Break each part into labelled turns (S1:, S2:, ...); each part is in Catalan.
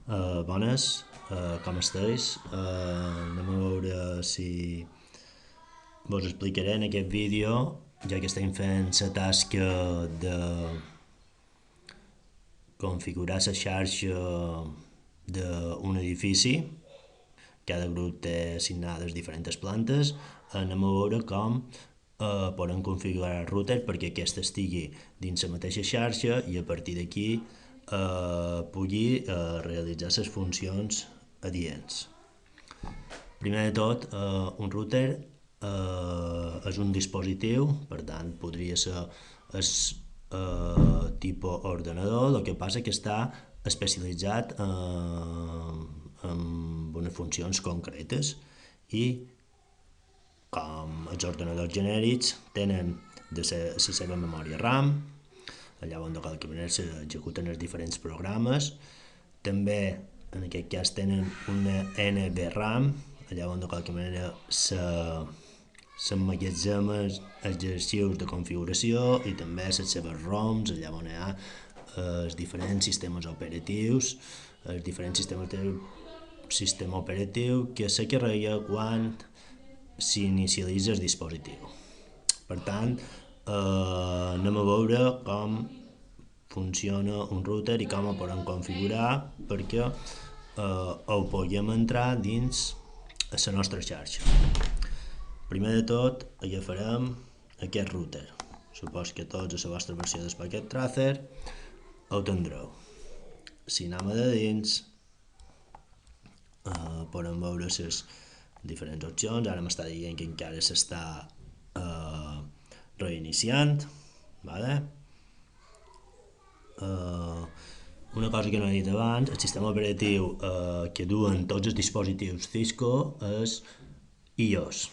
S1: Bones, com esteu? Anem a veure si vos explicaré en aquest vídeo, ja que estem fent la tasca de configurar la xarxa d'un edifici. Cada grup té assignades diferents plantes. Anem a veure com podem configurar el router perquè aquest estigui dins la mateixa xarxa i a partir d'aquí pugui realitzar les funcions adients. Primer de tot, un router és un dispositiu, per tant podria ser tipus ordenador, el que passa que està especialitzat en unes funcions concretes i com els ordenadors genèrics tenen la seva memòria RAM, allà on de qualque manera s'executen els diferents programes. També en aquest cas tenen una NVRAM, allà on de qualque manera s'emmagatzemen els arxius de configuració i també les seves ROMs, allà on hi ha els diferents sistemes operatius, els diferents sistema operatiu que se carrega quan s'inicialitza el dispositiu. Per tant, anem a veure com funciona un router i com ho podem configurar perquè ho puguem entrar dins la nostra xarxa. Primer de tot, agafarem aquest router. Supos que tots a la vostra versió del paquet Tracer ho tindreu. Si anem a de dins, podem veure les diferents opcions. Ara m'està dient que encara s'està reiniciant. Vale? Una cosa que no he dit abans, el sistema operatiu que duen tots els dispositius Cisco és iOS.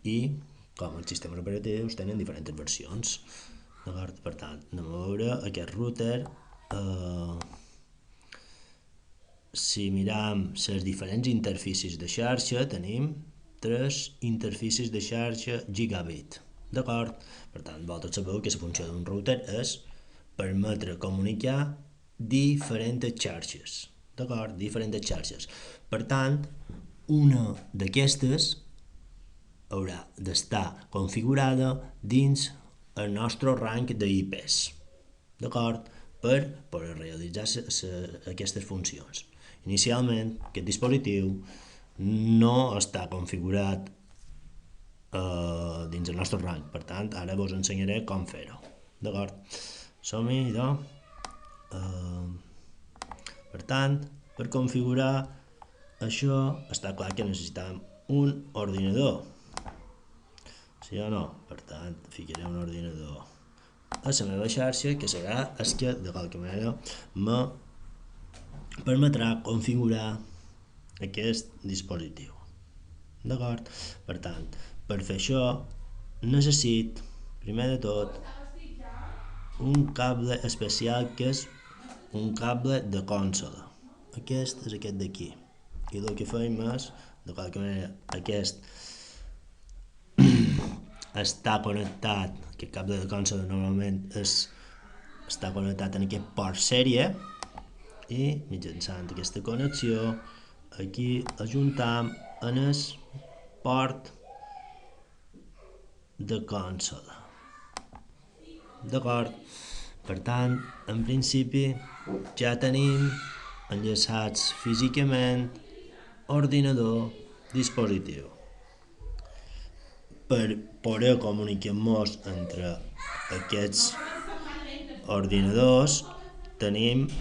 S1: I com els sistemes operatius tenen diferents versions. Per tant, anem a veure aquest router. Si miram les diferents interfícies de xarxa, tenim 3 interfícies de xarxa gigabit. D'acord? Per tant, vosaltres sabeu que la funció d'un router és permetre comunicar diferents xarxes. D'acord? Diferents xarxes. Per tant, una d'aquestes haurà d'estar configurada dins el nostre rang d'IPs. D'acord? Per poder realitzar aquestes funcions. Inicialment, aquest dispositiu no està configurat dins el nostre rang. Per tant, ara vos ensenyaré com fer-ho. D'acord? Som-hi, doncs. Per tant, per configurar això, està clar que necessitem un ordinador. Sí o no? Per tant, ficaré un ordinador a la meva xarxa, que serà el que, de qualque manera, me permetrà configurar aquest dispositiu. D'acord? Per tant, per fer això, necessito, primer de tot, un cable especial que és un cable de consola. Aquest és aquest d'aquí. I el que fem és, de qualque manera, aquest està connectat, aquest cable de consola normalment està connectat en aquest port sèrie i mitjançant aquesta connexió aquí ajuntam en el port de consola. D'acord? Per tant, en principi ja tenim enllaçats físicament ordinador, dispositiu. Per poder comunicar-nos entre aquests ordinadors tenim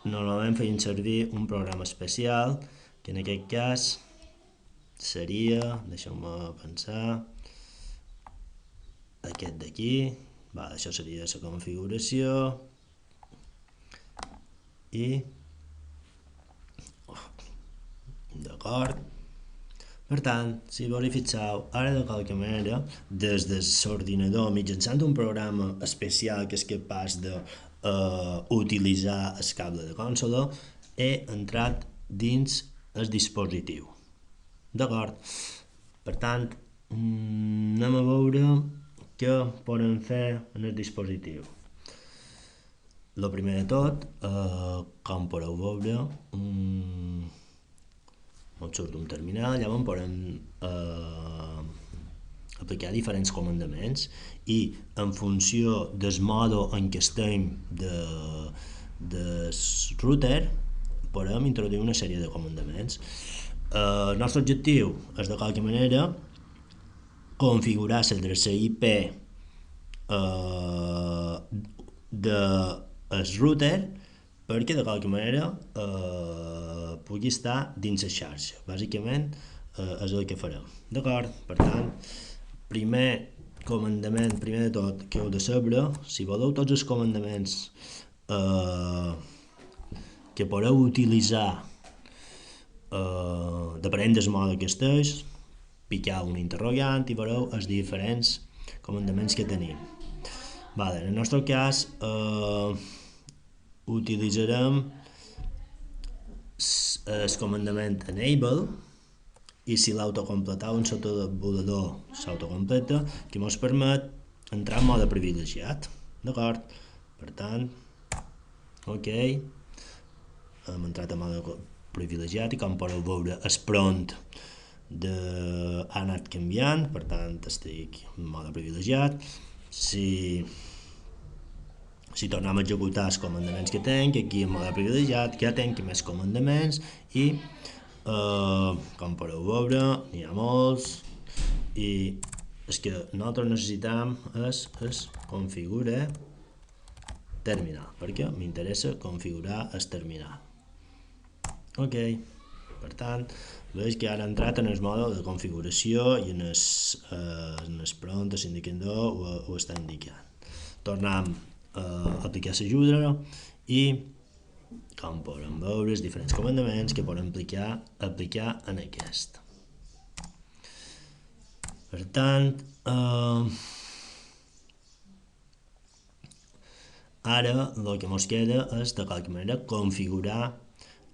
S1: normalment feim servir un programa especial que en aquest cas seria, deixeu-me pensar, aquest d'aquí. Això seria la configuració i d'acord. Per tant, si vos hi fixeu, ara de qualque manera, des de l'ordinador, mitjançant un programa especial que és capaç d'utilitzar el cable de consola, he entrat dins el dispositiu. D'acord? Per tant, anem a veure què podem fer en el dispositiu. el primer de tot, com podeu veure, ens surt un terminal, llavors podem aplicar diferents comandaments i en funció del mode en què estem del router podem introduir una sèrie de comandaments. El nostre objectiu és de qualque manera configurar l'adreça IP del router perquè de qualque manera pugui estar dins la xarxa. Bàsicament és el que farem. D'acord? Per tant, primer comandament, primer de tot, que heu de saber, si voleu tots els comandaments que podeu utilitzar depenent del mode que estigueu, picar un interrogant i veureu els diferents comandaments que tenim. Vale, en el nostre cas utilitzarem el comandament enable i si l'autocompletar un sotabulador s'autocompleta, que ens permet entrar en mode privilegiat. D'acord? Per tant, ok, hem entrat en mode privilegiat i com podeu veure el prompt ha anat canviant, per tant estic en mode privilegiat. Si tornem a executar els comandaments que tinc, aquí en mode privilegiat ja tinc més comandaments i com podeu veure n'hi ha molts i el que nosaltres necessitem és configurar terminal, perquè m'interessa configurar el terminal. Ok, per tant, veig que ara he entrat en el mode de configuració i en el prompt, l'indicador ho està indicant. Tornem a aplicar l'ajuda i com podem veure els diferents comandaments que podem aplicar en aquest. Per tant, ara el que ens queda és de qualque manera configurar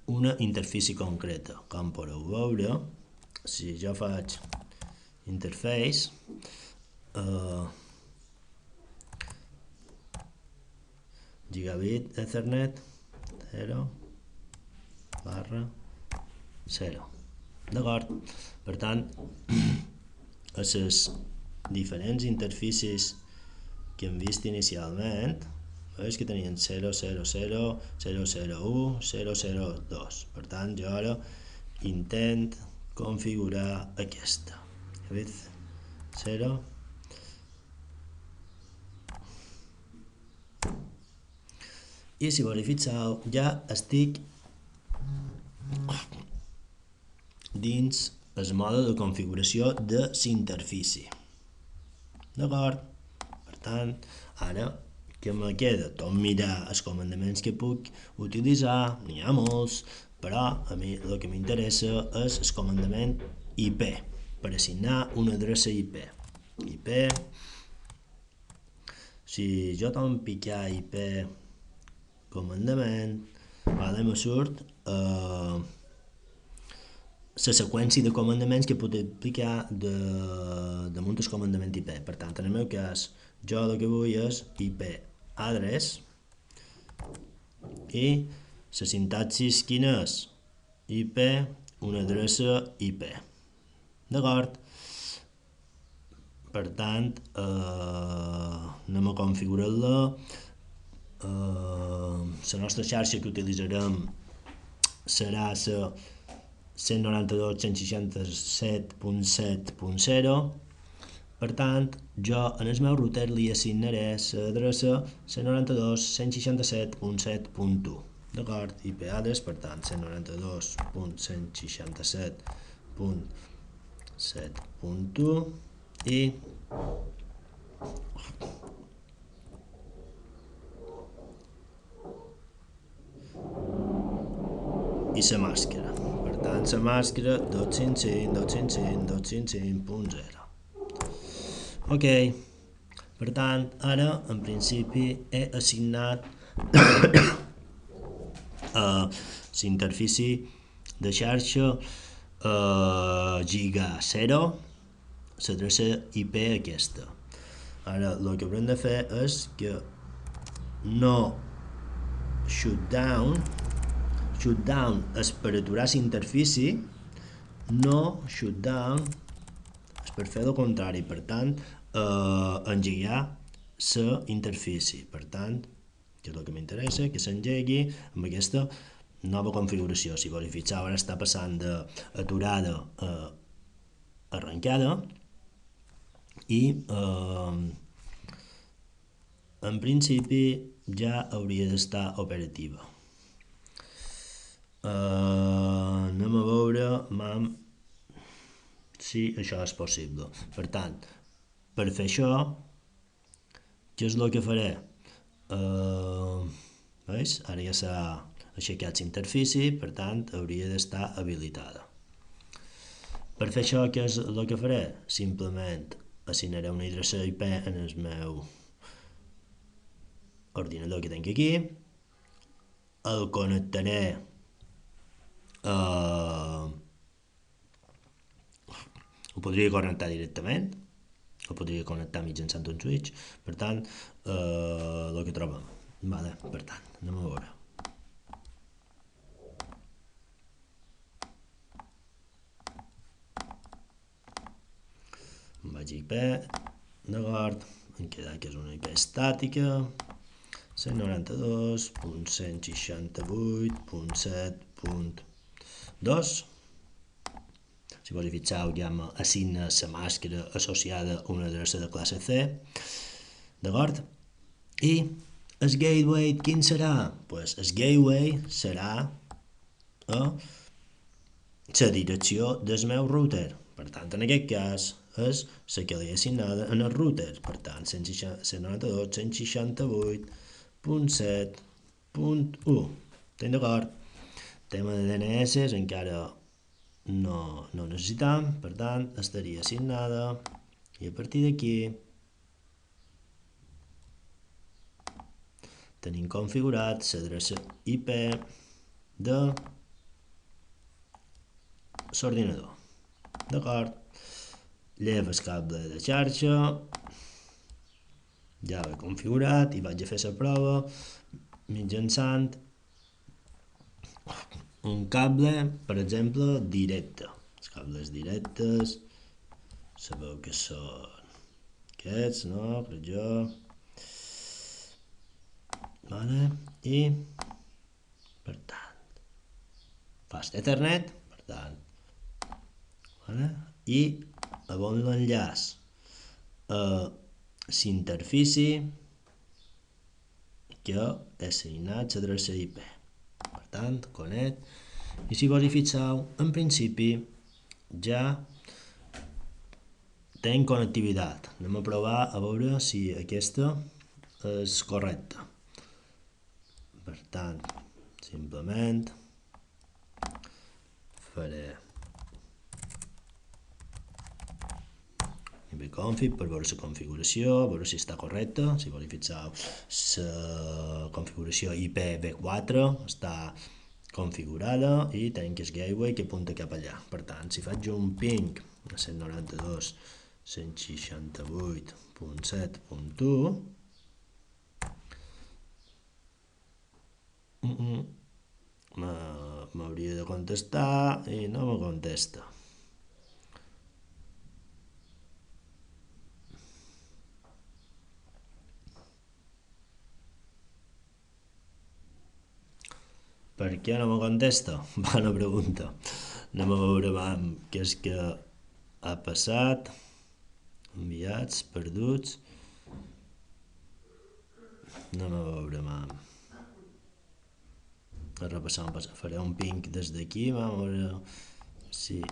S1: una interfície concreta. Com podeu veure, si jo faig interface, gigabit Ethernet 0/0. D'acord? Per tant, a les diferents interfícies que hem vist inicialment, veus que tenien 000, 001, 002. Per tant, jo ara intent configurar aquesta. 0. I si verifiqueu, ja estic dins el mode de configuració de l'interfície. D'acord? Per tant, ara que me queda tot mirar els comandaments que puc utilitzar, n'hi ha molts, però a mi el que m'interessa és el comandament IP, per assignar una adreça IP. Si jo tom picar IP comandament, me surt la seqüència de comandaments que puc aplicar damunt el comandament IP. Per tant, en el meu cas, jo el que vull és IP address i la sintaxis quina és? IP, una adreça IP. D'acord? Per tant, anem a configurar-la. La nostra xarxa que utilitzarem serà la 192.167.7.0. Per tant, jo en el meu router li assignaré l'adreça 192.167.7.1. D'acord? IP address, per tant, 192.167.7.1 i la màscara. Per tant, la màscara 255.255.255.0. Ok. Per tant, ara, en principi, he assignat l'interfície de xarxa Giga 0, l'adreça IP aquesta. Ara, el que haurem de fer és que no shutdown. Shutdown és per aturar la interfície, no shutdown és per fer el contrari, per tant, engegar la interfície. Per tant, que és el que m'interessa, que s'engegui amb aquesta nova configuració. Si voleu fixar, ara està passant d'aturada a arrencada i en principi ja hauria d'estar operativa. Anem a veure si això és possible. Per tant, per fer això, què és el que faré? Veus? Ara ja s'ha aixecat l'interfície, per tant, hauria d'estar habilitada. Per fer això, què és el que faré? Simplement assignaré una adreça IP en el meu ordinador que tinc aquí, el connectaré ho podria connectar directament, ho podria connectar mitjançant un switch, per tant, el que trobem. Vale, per tant, anem a veure. Em vaig a IP, d'acord, em queda que és una IP estàtica, 192.168.7.2. Si voleu fixar, ja m'assigna la màscara associada a una adreça de classe C, d'acord? I el gateway quin serà? Pues el gateway serà la direcció del meu router. Per tant, en aquest cas, és la que li he assignada en el router. Per tant, 192.168.7.1. Estem d'acord? Tema de DNS encara no necessitam, per tant, estaria assignada i a partir d'aquí tenim configurat l'adreça IP de l'ordinador. D'acord? Llevo el cable de xarxa, ja l'he configurat i vaig a fer la prova mitjançant un cable, per exemple, directe. Els cables directes, sabeu que són aquests, no? Per jo. Vale? I, per tant, fast Ethernet, per tant, vale? I on l'enllaç a l'interfície que he assignat l'adreça IP. Per tant, connect. I si vos hi fixeu, en principi ja tenc connectivitat. Anem a provar a veure si aquesta és correcta. Per tant, simplement faré config per veure la configuració, veure si està correcta. Si voleu fixar, la configuració IPv4 està configurada i tenc el gateway que apunta cap allà. Per tant, si faig un ping a 192.168.7.1, m'hauria de contestar i no me contesta. Per què no me contesta? Bona pregunta. Anem a veure què és que ha passat. Enviats, perduts. Anem a veure, a repassar, faré un ping des d'aquí, a veure si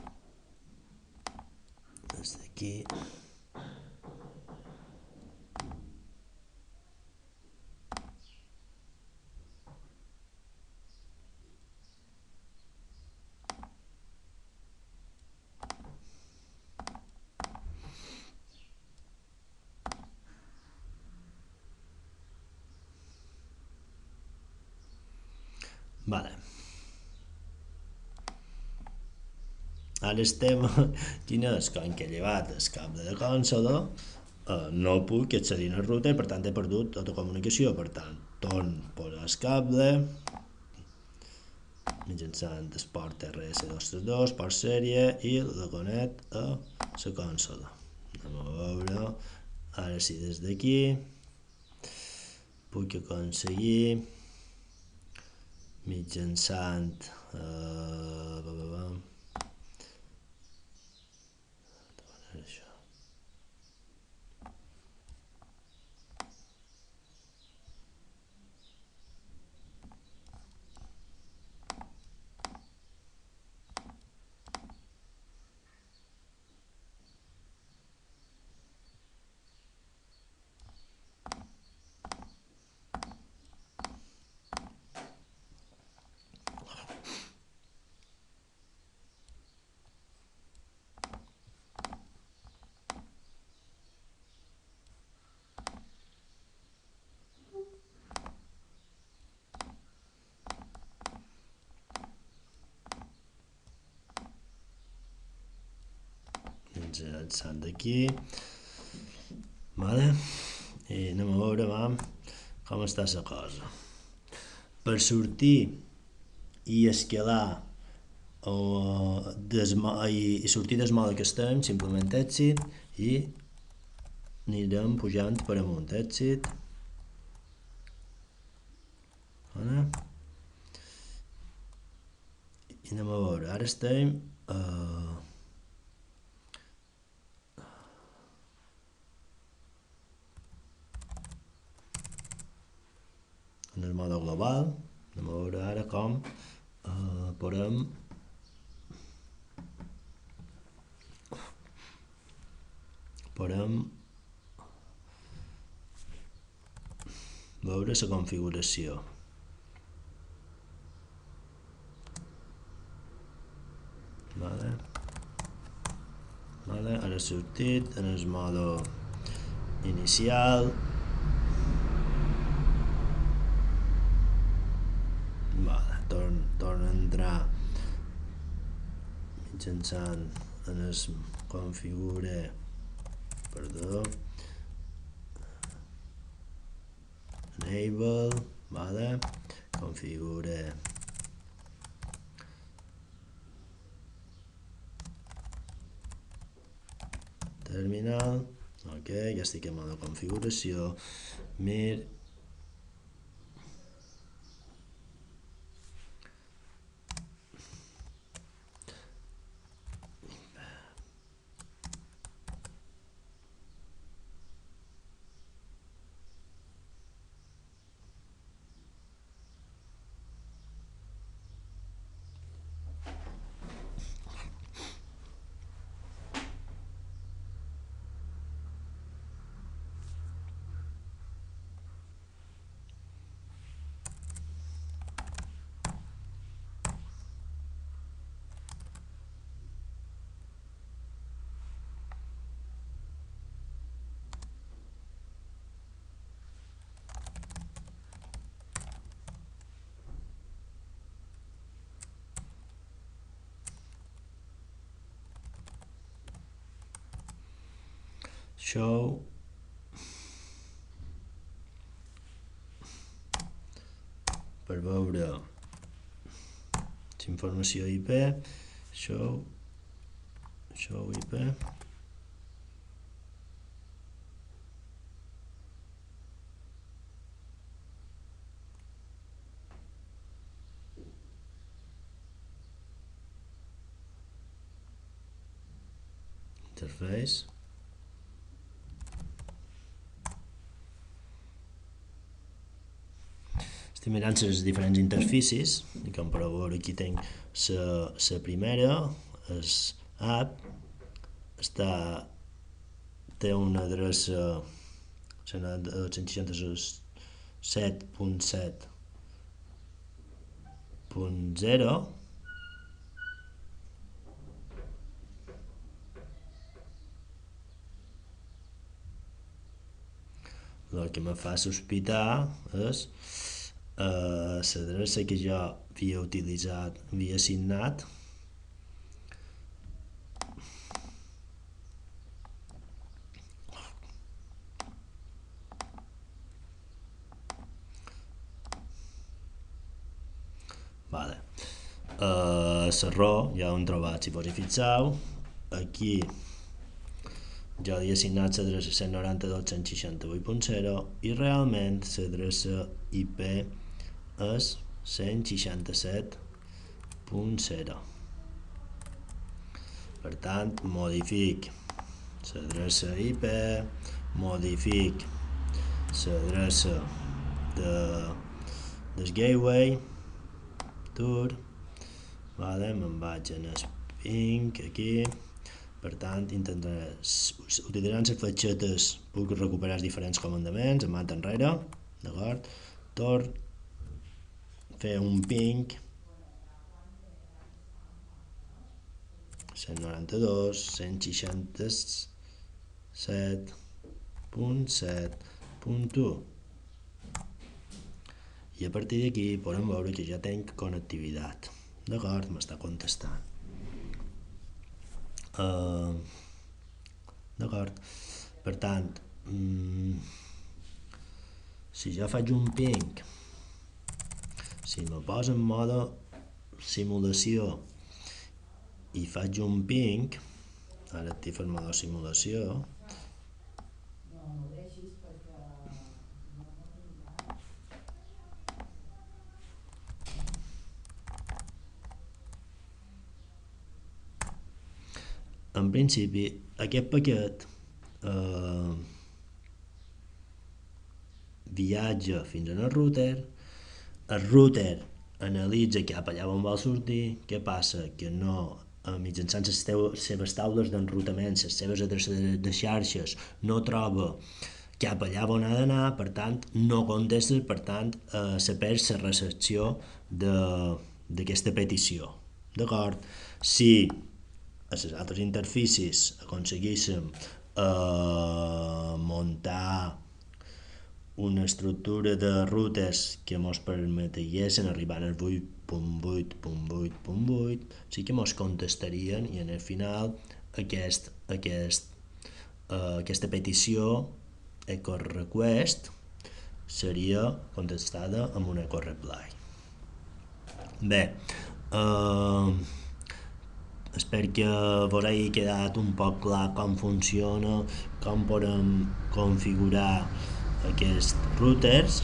S1: des d'aquí. Vale. Ara el tema, quin és? Com que he llevat el cable de consola, no puc accedir a la ruta i per tant he perdut tota comunicació. Per tant, torno a posar el cable mitjançant el port RS232, port sèrie, i la connecto a la consola. Anem a veure, ara sí, des d'aquí puc aconseguir mitjançant això. Mitjançant d'aquí, vale? I anem a veure com està la cosa. Per sortir i escalar i sortir del mode que estem, simplement èxit, i anirem pujant per amunt, èxit, vale? I anem a veure, ara estem en el mode global. Anem a veure ara com podem veure la configuració. Vale. Ara ha sortit en el mode inicial. Torna a entrar mitjançant en el configure, enable, vale? Configure terminal, ok, ja estic en mode configuració, mir, show, per veure la informació IP, show IP, interface, estic mirant les diferents interfícies i com podeu veure aquí tinc la primera, és app, té una adreça 167.7.0, el que me fa sospitar és l'adreça que jo havia utilitzat, havia assignat, l'error ja ho hem trobat, si vos hi fixeu, aquí jo he assignat l'adreça 192.168.0 i realment l'adreça IP és 167.0. Per tant, modific l'adreça IP, modific l'adreça del gateway, tour, vale, me'n vaig en el ping aquí. Per tant, utilitzant les fletxetes puc recuperar els diferents comandaments, em vaig enrere, d'acord? Torn, fer un ping 192.167.7.1 i a partir d'aquí podem veure que ja tinc connectivitat, d'acord? M'està contestant. D'acord? Per tant, si jo faig un ping, si me poso en mode simulació i faig un ping, ara activo el mode simulació, en principi aquest paquet viatja fins al router, el router analitza cap allà on vol sortir, què passa? Que no, mitjançant les seves taules d'enrutament, les seves adreces de xarxes, no troba cap allà on ha d'anar, per tant, no contesta, per tant, se perd la recepció d'aquesta petició. D'acord? Si a les altres interfícies aconseguíssim muntar una estructura de rutes que ens permetessin arribar al 8.8.8.8, sí que ens contestarien i en el final aquesta petició echo request seria contestada amb un echo reply. Bé, espero que vos hagi quedat un poc clar com funciona, com podem configurar aquests routers,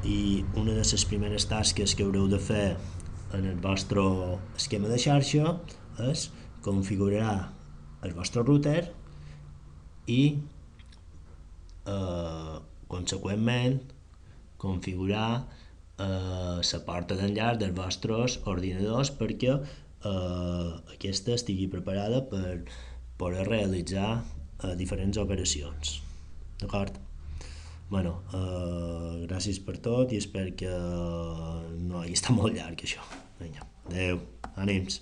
S1: i una de les primeres tasques que haureu de fer en el vostre esquema de xarxa és configurar el vostre router i conseqüentment configurar la porta d'enllaç dels vostres ordinadors perquè aquesta estigui preparada per poder realitzar diferents operacions. D'acord? Bueno, gràcies per tot i espero que no hagi estat molt llarg això. Vinga, adeu, ànims.